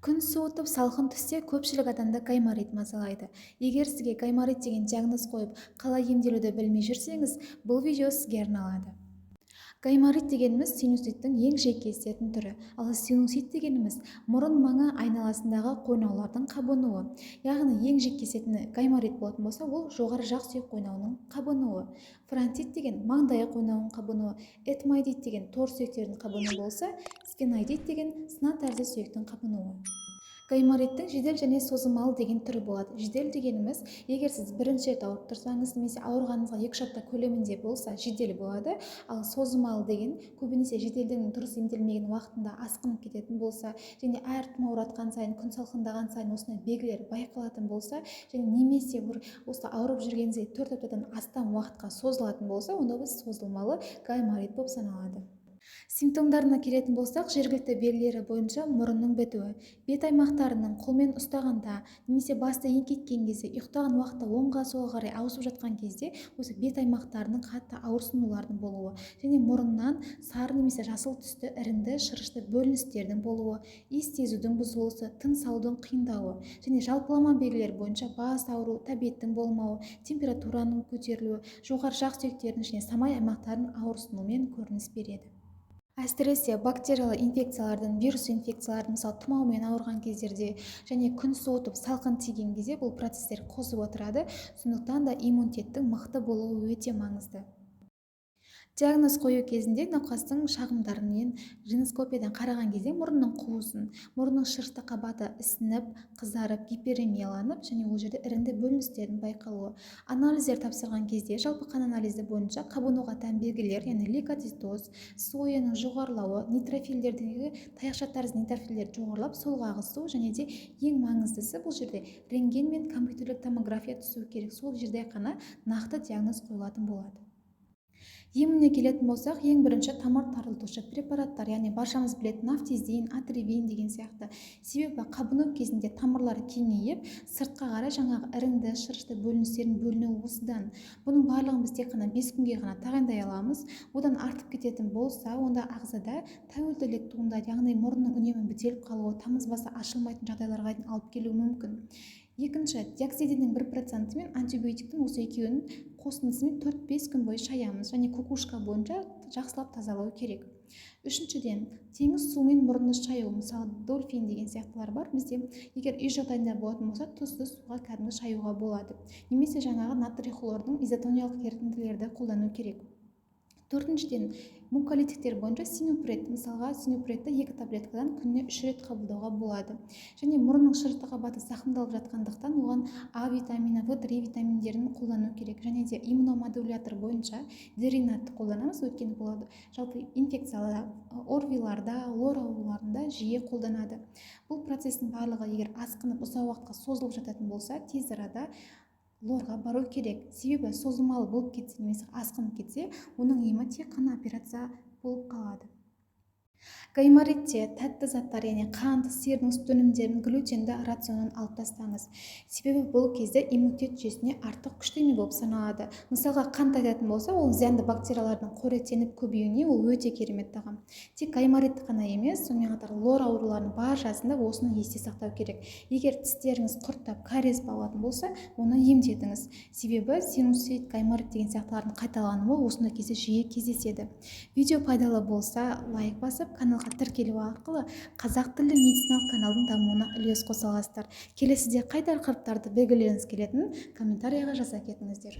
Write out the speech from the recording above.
Күн суытып, салқын түссе көпшілік адамды гайморит мазалайды. Егер сізге гайморит деген диагноз қойып, қалай емделуді білмей жүрсеңіз, бұл видео сізге арналады. Гайморит дегеніміз синуситтің ең жиі кездесетін түрі. Ал синусит дегеніміз мұрын маңы айналасындағы қойнаулардың қабынуы. Яғни ең жиі кездесетіні гайморит болатын болса, ол жоғары жақ сүйек қойнауының қабынуы. Фронтит деген маңдайы қойнауының қабынуы, этмоидит деген тор сүйектердің қабынуы болса, сфеноидит деген сына тәрізді сүйектің қабынуы. Гаймориттің жедел және созылмалы деген түрі болады. Жедел дегеніміз, егер сіз бірінші рет ауырып тұрсаңыз, немесе ауырғаныңызға 2 апта көлемінде болса, жедел болады. Ал созылмалы деген көбінесе жеделдің дұрыс емделмеген уақытында асқынып кететін болса, және әр тым ауыратқан сайын, күн салқындаған сайын осындай белгілер байқалатын болса, және немесе осы ауырып жүргеніңізге 4 аптадан астам уақытқа созылатын болса, онда біз созылмалы гайморит болып саналады. Симптомдарына келетін болсақ, жергілікті белгілері бойынша мұрынның бітуі, бет аймақтарының қолмен ұстағанда, немесе басты еңкейткен кезде, ұйықтаған уақытта оңға солға қарай ауысып жатқан кезде, осы бет аймақтарының қатты ауырсынулардың болуы, және мұрыннан сары немесе жасыл түсті іріңді шырышты бөліністердің болуы, иіс сезудің бұзылысы, тыныс алудың қиындауы, және жалпылама белгілер бойынша бас ауыру, тәбеттің болмауы, температураның көтерілуі, жоғары жақ сүйектердің және самай аймақтарының ауырсынуымен көрініс береді. Әсіресе бактериялы инфекциялардың, вирус инфекциялардың, мысалы тұмаумен ауырған кездерде және күн суытып салқын тиген кезде бұл процестер қосып отырады. Сондықтан да иммунитеттің мықты болуы өте маңызды. Диагноз қою кезінде науқастың шағымдарымен риноскопиядан қараған кезде мұрынның қуысын, мұрынның шырышты қабаты ісініп, қызарып, гиперемияланып, және ол жерде іріңді бөліністердің байқалуы. Анализдер тапсырған кезде жалпы қан анализі бойынша қабынуға тән белгілер, яғни лейкоцитоз, сояның жоғарылауы, нейтрофильдердегі таяқша тәрізді нейтрофильдер жоғарылап, солға ағысу, және де ең маңыздысы бұл жерде рентген мен компьютерлік томография түсу керек. Сол жерде ғана нақты диагноз қойылатын болады. Еміне келетін болсақ, ең бірінші тамыр тарылтушы препараттар, яғни баршамыз білетін нафтизин, атревин деген сияқты. Себебі қабыну кезінде тамырлар кеңейіп, сыртқа қарай жаңағы іріңді, шырышты бөліністердің бөлінуі осыдан. Бұның барлығын біз тек қана 5 күнге ғана тағайындай аламыз. Одан артып кететін болса, онда ағзада тәуелділік туындайды, яғни мұрынның үнемі бітеліп қалуы, тамыз басы ашылмайтын жағдайларға алып келуі мүмкін. Екінші, диоксидиннің 1% мен антибиотиктің осы екеуінің қосындысымен 4-5 күн бойы шаямыз, және кукушка бойынша жақсылап тазалау керек. Үшіншіден, теңіз суымен мұрынды шаю, мысалы дольфин деген сияқтылар бар. Бізде егер үй жағдайында болатын болса, тұзды суға кәдімгі шаюға болады. Немесе жаңағы натрий хлордың изотониялық ерітінділерді қолдану керек. Төртіншіден, муколитиктер бойынша синупред, мысалға синупредті 2 таблеткадан күніне 3 рет қабылдауға болады. Және мұрынның шырышты қабаты зақымдалып жатқандықтан оған А витамині, В3 витаминдерін қолдану керек. Және де иммуномодулятор бойынша деринатты қолданамыз, өйткені болады жалпы инфекциялы орвиларда, лор ауруларында жиі қолданады. Бұл процестің барлығы егер асқынып ұзақ уақытқа созылып жататын болса, тез арада лорға бару керек. Себебі созылмалы болып кетсе, немесе асқынып кетсе, оның емі тек қана операция болып қалады. Гайморитте тәтті заттар, яғни қант, сиырдың сүт өнімдерін, глютенді рационнан алып тастаңыз. Себебі бұл кезде иммунитет жүйесіне артық күштеме болып саналады. Мысалға қант айтатын болса, ол зиянды бактериялардың қоректеніп көбеюіне ол өте керемет тағам. Тек гайморит қана емес, сонымен қатар лор ауруларының баршасында осыны есте сақтау керек. Егер тістеріңіз құрттап, кариес болатын болса, оны емдетіңіз. Себебі синусит, гайморит деген сияқтылардың қайталануы осындай кезде жиі кездеседі. Видео пайдалы болса, лайк басып, каналға тіркелу арқылы қазақ тілді медициналық каналдың дамуына үлес қоса аласыздар. Келесіде қай тақырыптарды белгілеріңіз келетінін комментарияға жаза кетіңіздер.